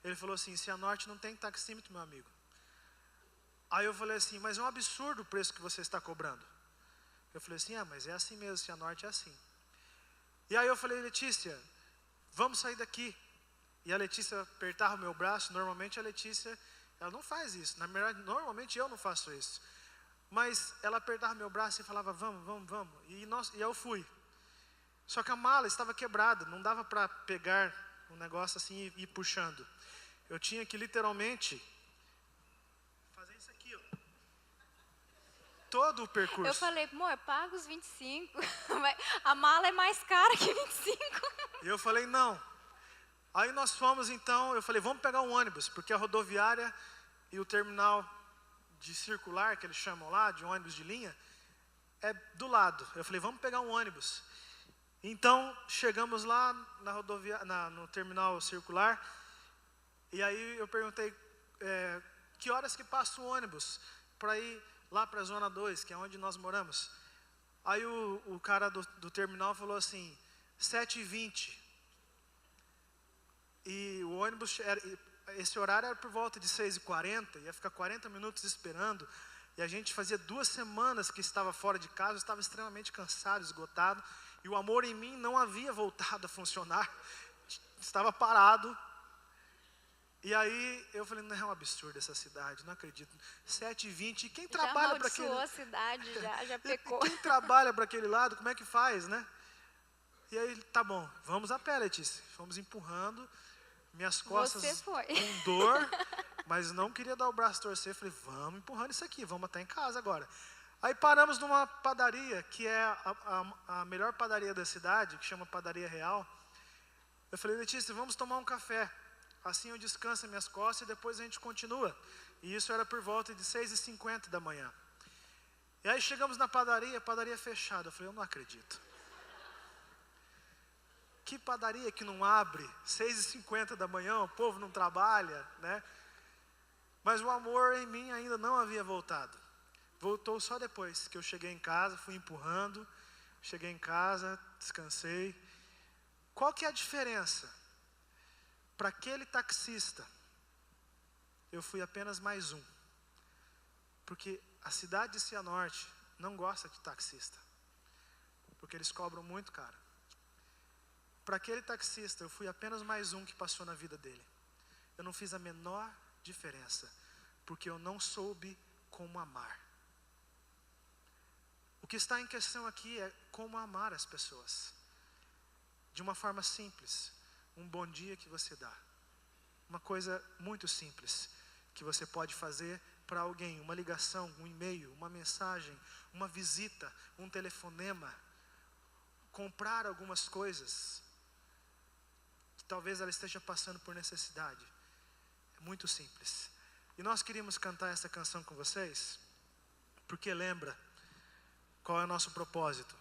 Speaker 1: Ele falou assim, Cianorte não tem taxímetro, meu amigo. Aí eu falei assim, mas é um absurdo o preço que você está cobrando. Eu falei assim, mas é assim mesmo, Cianorte é assim. E aí eu falei, Letícia, vamos sair daqui. E a Letícia apertava o meu braço, normalmente a Letícia, ela não faz isso. Na verdade, normalmente eu não faço isso. Mas ela apertava meu braço e falava, vamos. E eu fui. Só que a mala estava quebrada, não dava para pegar um negócio assim e ir puxando. Eu tinha que literalmente fazer isso aqui, ó. Todo o percurso.
Speaker 2: Eu falei, amor, paga os 25. A mala é mais cara que 25.
Speaker 1: E eu falei, não. Aí nós fomos então, eu falei, vamos pegar um ônibus, porque a rodoviária e o terminal de circular, que eles chamam lá, de ônibus de linha, é do lado. Eu falei, vamos pegar um ônibus. Então, chegamos lá na no terminal circular, e aí eu perguntei, que horas que passa o ônibus para ir lá para a Zona 2, que é onde nós moramos? Aí o cara do terminal falou assim, 7h20. E o ônibus, esse horário era por volta de 6h40, ia ficar 40 minutos esperando. E a gente fazia 2 semanas que estava fora de casa, eu estava extremamente cansado, esgotado. E o amor em mim não havia voltado a funcionar, estava parado. E aí eu falei, não é um absurdo essa cidade, não acredito. 7h20, quem trabalha para aquele...
Speaker 2: Já amaldiçoou a cidade, já pecou.
Speaker 1: Quem trabalha para aquele lado, como é que faz, né? E aí, tá bom, vamos a pé, Letícia. Fomos empurrando, minhas costas
Speaker 2: Você foi.
Speaker 1: com dor, mas não queria dar o braço a torcer. Falei, vamos empurrando isso aqui, vamos até em casa agora. Aí paramos numa padaria, que é a melhor padaria da cidade, que chama Padaria Real. Eu falei, Letícia, vamos tomar um café. Assim eu descanso minhas costas e depois a gente continua. E isso era por volta de 6h50 da manhã. E aí chegamos na padaria, a padaria fechada. Eu falei, eu não acredito. Que padaria que não abre 6h50 da manhã, o povo não trabalha, né? Mas o amor em mim ainda não havia voltado. Voltou só depois que eu cheguei em casa, fui empurrando, cheguei em casa, descansei. Qual que é a diferença? Para aquele taxista, eu fui apenas mais um. Porque a cidade de Cianorte não gosta de taxista. Porque eles cobram muito caro. Para aquele taxista, eu fui apenas mais um que passou na vida dele. Eu não fiz a menor diferença. Porque eu não soube como amar. O que está em questão aqui é como amar as pessoas. De uma forma simples. Um bom dia que você dá. Uma coisa muito simples que você pode fazer para alguém. Uma ligação, um e-mail, uma mensagem, uma visita, um telefonema. Comprar algumas coisas que talvez ela esteja passando por necessidade. É muito simples. E nós queríamos cantar essa canção com vocês, porque lembra qual é o nosso propósito.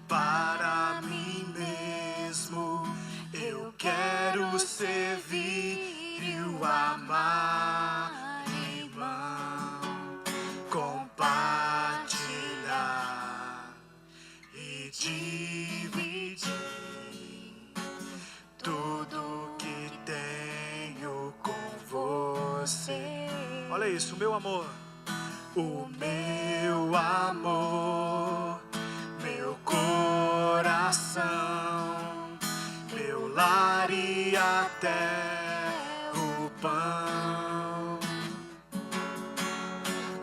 Speaker 1: Para mim mesmo, eu quero servir e o amar, irmão, compartilhar e dividir tudo que tenho com você. Olha isso, o meu amor. O meu amor, meu coração, meu lar e até o pão.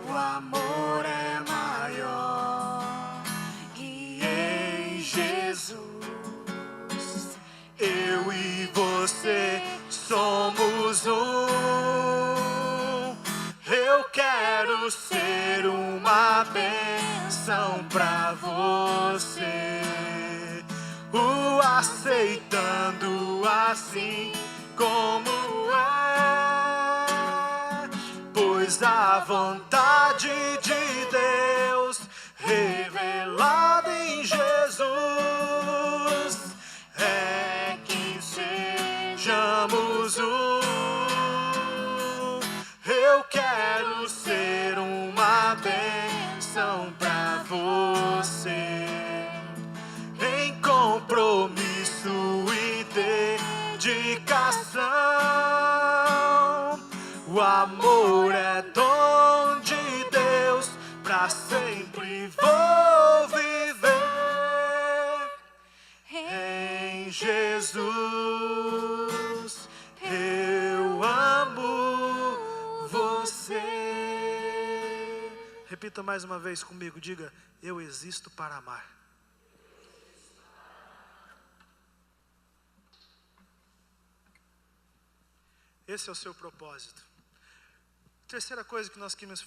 Speaker 1: O amor é maior e em Jesus eu e você somos um. Eu quero ser uma bênção pra você, o aceitando assim como é, pois a vontade de Deus revelada em Jesus é que sejamos um. Eu quero ser uma bênção pra você, em compromisso e dedicação. O amor é dom de Deus, pra sempre vou viver em Jesus. Eu amo você. Repita mais uma vez comigo, diga: eu existo para amar. Esse é o seu propósito. Terceira coisa que nós queremos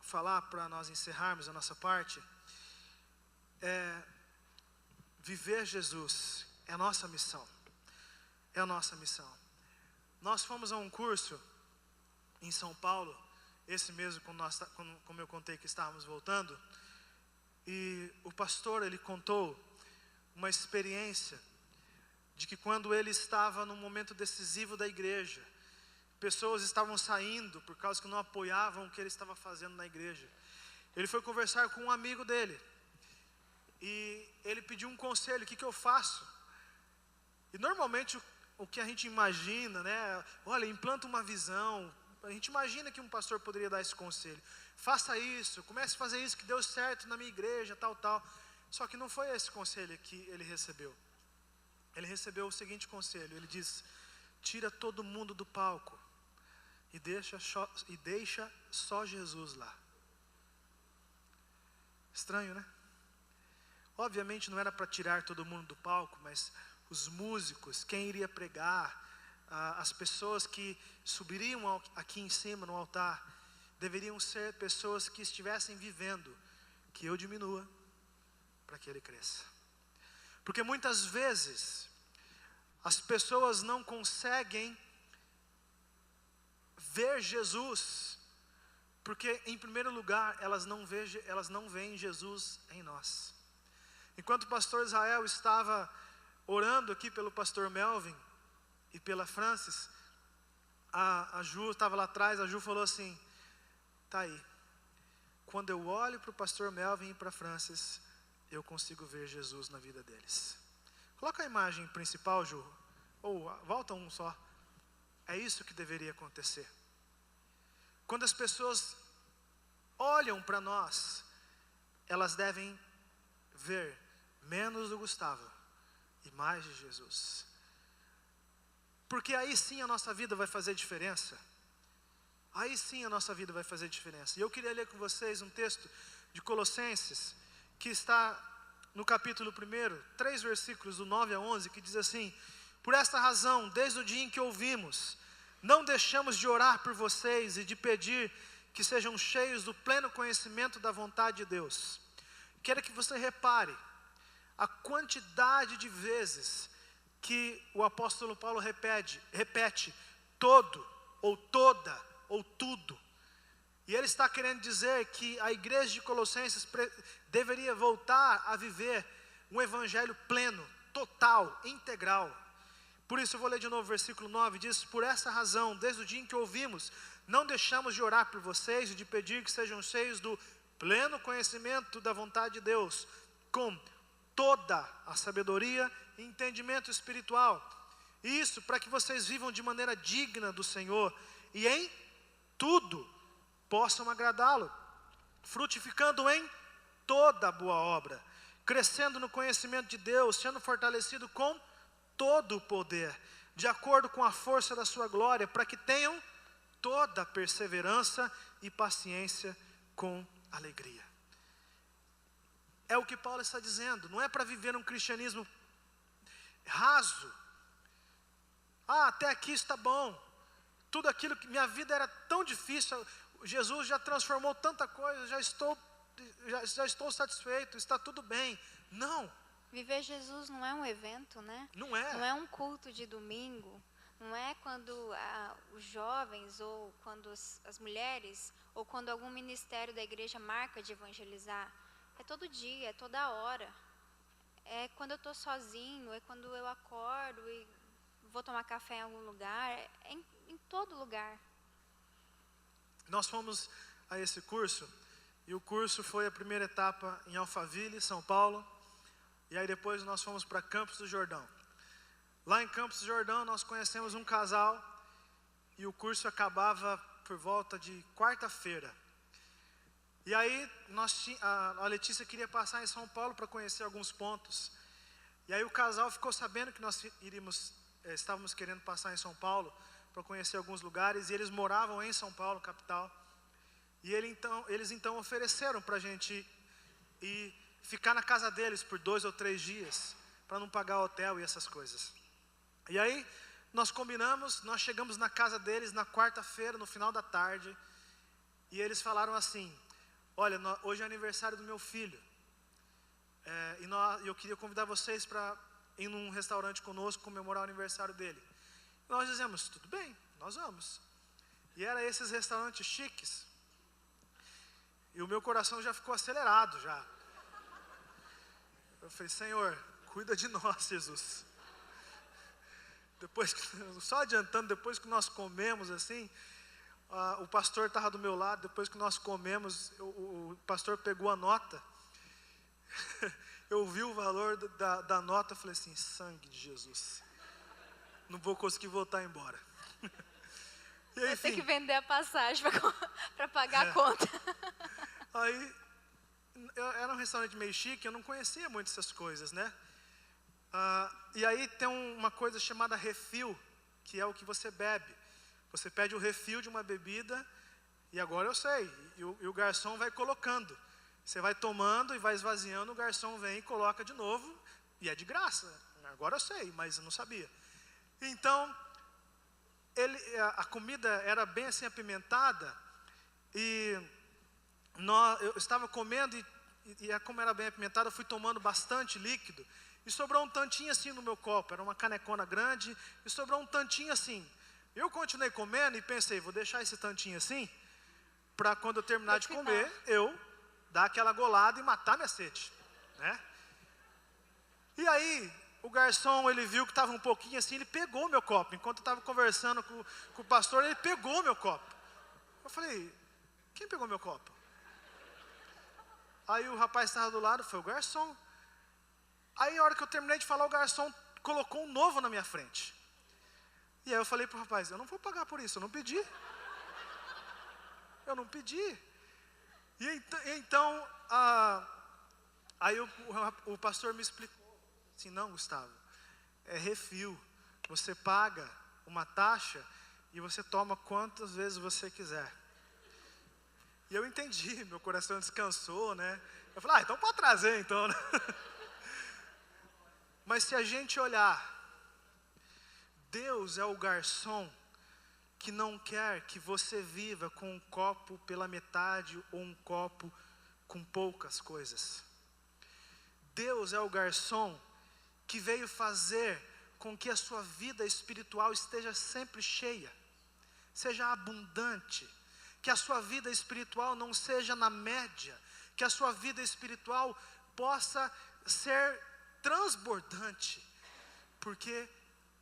Speaker 1: falar para nós encerrarmos a nossa parte é viver Jesus é a nossa missão. É a nossa missão. Nós fomos a um curso em São Paulo, esse mesmo, como eu contei que estávamos voltando, e o pastor, ele contou uma experiência de que quando ele estava num momento decisivo da igreja, pessoas estavam saindo por causa que não apoiavam o que ele estava fazendo na igreja. Ele foi conversar com um amigo dele, e ele pediu um conselho: o que eu faço? E normalmente o que a gente imagina, né? Olha, implanta uma visão. A gente imagina que um pastor poderia dar esse conselho: faça isso, comece a fazer isso que deu certo na minha igreja, tal, tal. Só que não foi esse conselho que ele recebeu. Ele recebeu o seguinte conselho: ele diz: tira todo mundo do palco e deixa só Jesus lá. Estranho, né? Obviamente não era para tirar todo mundo do palco, mas os músicos, quem iria pregar, as pessoas que subiriam aqui em cima no altar, deveriam ser pessoas que estivessem vivendo que eu diminua para que ele cresça. Porque muitas vezes as pessoas não conseguem ver Jesus, porque em primeiro lugar elas não veem Jesus em nós. Enquanto o pastor Israel estava orando aqui pelo pastor Melvin e pela Francis, a Ju estava lá atrás. A Ju falou assim: tá aí, quando eu olho para o pastor Melvin e para a Francis, eu consigo ver Jesus na vida deles. Coloca a imagem principal, Ju, ou volta um só. É isso que deveria acontecer. Quando as pessoas olham para nós, elas devem ver menos do Gustavo e mais de Jesus. Porque aí sim a nossa vida vai fazer diferença. Aí sim a nossa vida vai fazer diferença. E eu queria ler com vocês um texto de Colossenses, que está no capítulo 1, 3 versículos do 9 a 11, que diz assim: por esta razão, desde o dia em que ouvimos, não deixamos de orar por vocês e de pedir que sejam cheios do pleno conhecimento da vontade de Deus. Quero que você repare a quantidade de vezes que o apóstolo Paulo repete todo, ou toda, ou tudo. E ele está querendo dizer que a igreja de Colossenses deveria voltar a viver um evangelho pleno, total, integral. Por isso eu vou ler de novo o versículo 9, diz: por essa razão, desde o dia em que ouvimos, não deixamos de orar por vocês e de pedir que sejam cheios do pleno conhecimento da vontade de Deus, com toda a sabedoria e entendimento espiritual. Isso para que vocês vivam de maneira digna do Senhor e em tudo possam agradá-lo, frutificando em toda boa obra, crescendo no conhecimento de Deus, sendo fortalecido com todo o poder, de acordo com a força da sua glória, para que tenham toda a perseverança e paciência com alegria. É o que Paulo está dizendo. Não é para viver um cristianismo raso. Até aqui está bom. Tudo aquilo que minha vida era tão difícil, Jesus já transformou tanta coisa, já estou satisfeito, está tudo bem. Não.
Speaker 2: Viver Jesus não é um evento, né?
Speaker 1: Não é.
Speaker 2: Não é um culto de domingo. Não é quando os jovens, ou quando as mulheres, ou quando algum ministério da igreja marca de evangelizar. É todo dia, é toda hora. É quando eu estou sozinho, é quando eu acordo e vou tomar café em algum lugar. É em todo lugar.
Speaker 1: Nós fomos a esse curso, e o curso foi a primeira etapa em Alphaville, São Paulo. E aí depois nós fomos para Campos do Jordão. Lá em Campos do Jordão nós conhecemos um casal, e o curso acabava por volta de quarta-feira. E aí a Letícia queria passar em São Paulo para conhecer alguns pontos. E aí o casal ficou sabendo que nós estávamos querendo passar em São Paulo para conhecer alguns lugares, e eles moravam em São Paulo, capital. E eles então ofereceram para a gente ir ficar na casa deles por 2 ou 3 dias, para não pagar hotel e essas coisas. E aí nós combinamos, nós chegamos na casa deles na quarta-feira, no final da tarde, e eles falaram assim: olha, hoje é aniversário do meu filho, eu queria convidar vocês para ir num restaurante conosco, comemorar o aniversário dele. E nós dizemos, tudo bem, nós vamos. E era esses restaurantes chiques. E o meu coração já ficou acelerado já. Eu falei, Senhor, cuida de nós, Jesus. Só adiantando, depois que nós comemos assim, o pastor estava do meu lado, depois que nós comemos, o pastor pegou a nota. Eu vi o valor da nota, falei assim, sangue de Jesus. Não vou conseguir voltar embora. E aí,
Speaker 2: vai ter que vender a passagem para pagar a conta.
Speaker 1: Aí, era um restaurante meio chique, eu não conhecia muito essas coisas, né? E aí tem uma coisa chamada refil, que é o que você bebe. Você pede o refil de uma bebida, e agora eu sei, e o garçom vai colocando. Você vai tomando e vai esvaziando, o garçom vem e coloca de novo, e é de graça. Agora eu sei, mas eu não sabia. Então, a comida era bem assim apimentada, e eu estava comendo, e como era bem apimentada, eu fui tomando bastante líquido, e sobrou um tantinho assim no meu copo, era uma canecona grande, e sobrou um tantinho assim. Eu continuei comendo e pensei, vou deixar esse tantinho assim, para quando eu terminar de comer, eu dar aquela golada e matar minha sede, né? E aí, o garçom, ele viu que estava um pouquinho assim, ele pegou meu copo. Enquanto eu estava conversando com o pastor, ele pegou meu copo. Eu falei, quem pegou meu copo? Aí o rapaz estava do lado, foi o garçom. Aí, a hora que eu terminei de falar, o garçom colocou um novo na minha frente. E aí eu falei para o rapaz, eu não vou pagar por isso, eu não pedi. Eu não pedi. E então, aí o pastor me explicou, assim, não, Gustavo, é refil, você paga uma taxa e você toma quantas vezes você quiser. E eu entendi, meu coração descansou, né? Eu falei, então pode trazer então, né? Mas se a gente olhar, Deus é o garçom que não quer que você viva com um copo pela metade ou um copo com poucas coisas. Deus é o garçom que veio fazer com que a sua vida espiritual esteja sempre cheia, seja abundante, que a sua vida espiritual não seja na média, que a sua vida espiritual possa ser transbordante, porque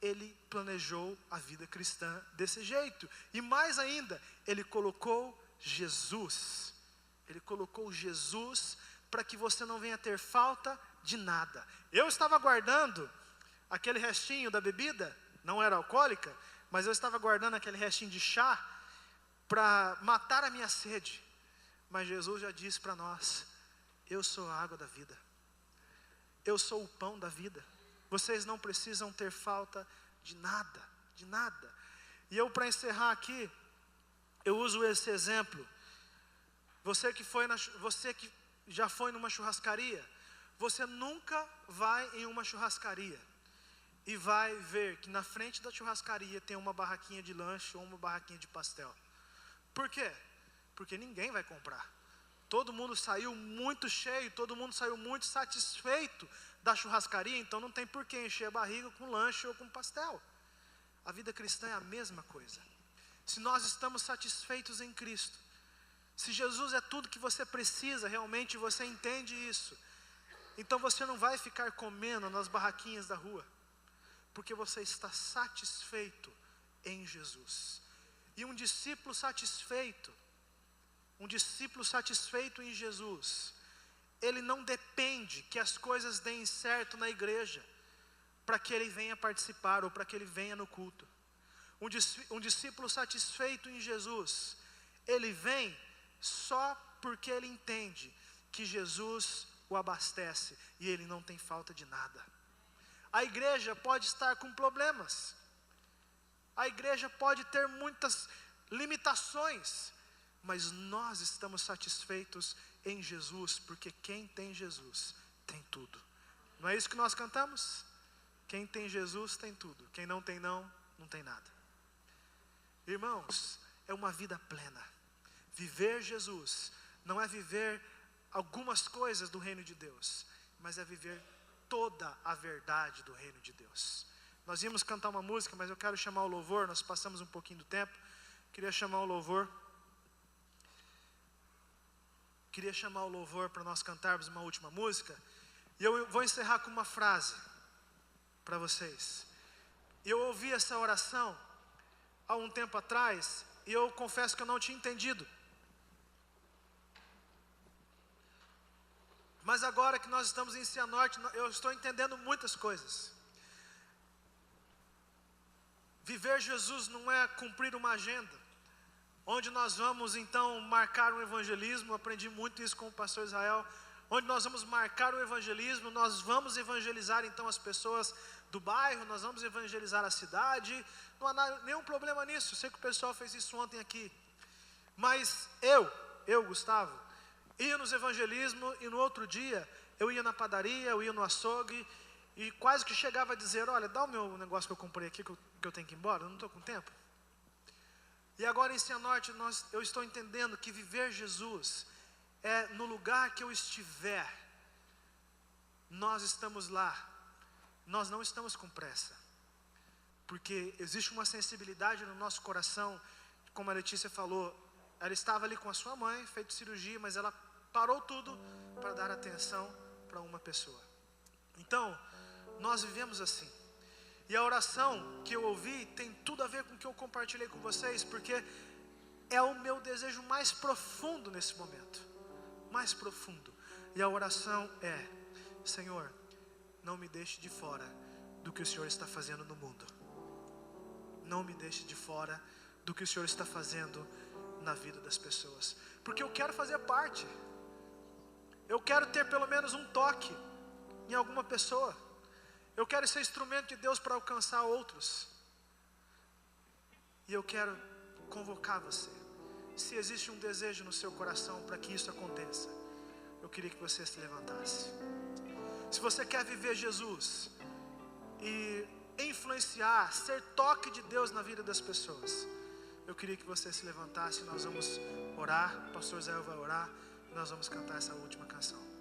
Speaker 1: Ele planejou a vida cristã desse jeito. E mais ainda, Ele colocou Jesus. Ele colocou Jesus para que você não venha ter falta de nada. Eu estava guardando aquele restinho da bebida, não era alcoólica, mas eu estava guardando aquele restinho de chá para matar a minha sede. Mas Jesus já disse para nós, eu sou a água da vida. Eu sou o pão da vida. Vocês não precisam ter falta de nada, de nada. E eu, para encerrar aqui, eu uso esse exemplo. Você que já foi numa churrascaria, você nunca vai em uma churrascaria e vai ver que na frente da churrascaria tem uma barraquinha de lanche ou uma barraquinha de pastel. Por quê? Porque ninguém vai comprar. Todo mundo saiu muito cheio, todo mundo saiu muito satisfeito da churrascaria, então não tem por que encher a barriga com lanche ou com pastel. A vida cristã é a mesma coisa. Se nós estamos satisfeitos em Cristo, se Jesus é tudo que você precisa, realmente você entende isso, então você não vai ficar comendo nas barraquinhas da rua, porque você está satisfeito em Jesus. E um discípulo satisfeito em Jesus, ele não depende que as coisas deem certo na igreja, para que ele venha participar, ou para que ele venha no culto. Um discípulo satisfeito em Jesus, ele vem só porque ele entende que Jesus o abastece, e ele não tem falta de nada. A igreja pode estar com problemas, a igreja pode ter muitas limitações, mas nós estamos satisfeitos em Jesus, porque quem tem Jesus tem tudo. Não é isso que nós cantamos? Quem tem Jesus tem tudo, quem não tem não tem nada. Irmãos, é uma vida plena. Viver Jesus não é viver algumas coisas do reino de Deus. mas é viver toda a verdade do reino de Deus. Nós íamos cantar uma música, mas eu quero chamar o louvor, nós passamos um pouquinho do tempo. Queria chamar o louvor para nós cantarmos uma última música. E eu vou encerrar com uma frase para vocês. Eu ouvi essa oração há um tempo atrás e eu confesso que eu não tinha entendido. Mas agora que nós estamos em Cianorte, eu estou entendendo muitas coisas. Viver Jesus não é cumprir uma agenda, onde nós vamos então marcar um evangelismo. Aprendi muito isso com o pastor Israel. Onde nós vamos marcar o evangelismo, nós vamos evangelizar então as pessoas do bairro, nós vamos evangelizar a cidade. Não há nenhum problema nisso. Sei que o pessoal fez isso ontem aqui. Mas eu, Gustavo, ia nos evangelismos e no outro dia eu ia na padaria, eu ia no açougue e quase que chegava a dizer: olha, dá o meu negócio que eu comprei aqui que eu tenho que ir embora, eu não estou com tempo. E agora em Cianorte eu estou entendendo que viver Jesus é no lugar que eu estiver, nós estamos lá, nós não estamos com pressa, porque existe uma sensibilidade no nosso coração, como a Letícia falou, ela estava ali com a sua mãe, feito cirurgia, mas ela parou tudo para dar atenção para uma pessoa. Então, nós vivemos assim. E a oração que eu ouvi tem tudo a ver com o que eu compartilhei com vocês, porque é o meu desejo mais profundo nesse momento. Mais profundo. E a oração é: Senhor, não me deixe de fora do que o Senhor está fazendo no mundo. Não me deixe de fora do que o Senhor está fazendo na vida das pessoas. Porque eu quero fazer parte. Eu quero ter pelo menos um toque em alguma pessoa. Eu quero ser instrumento de Deus para alcançar outros. E eu quero convocar você. Se existe um desejo no seu coração para que isso aconteça, eu queria que você se levantasse. Se você quer viver Jesus e influenciar, ser toque de Deus na vida das pessoas, eu queria que você se levantasse. Nós vamos orar, o pastor Israel vai orar e nós vamos cantar essa última canção.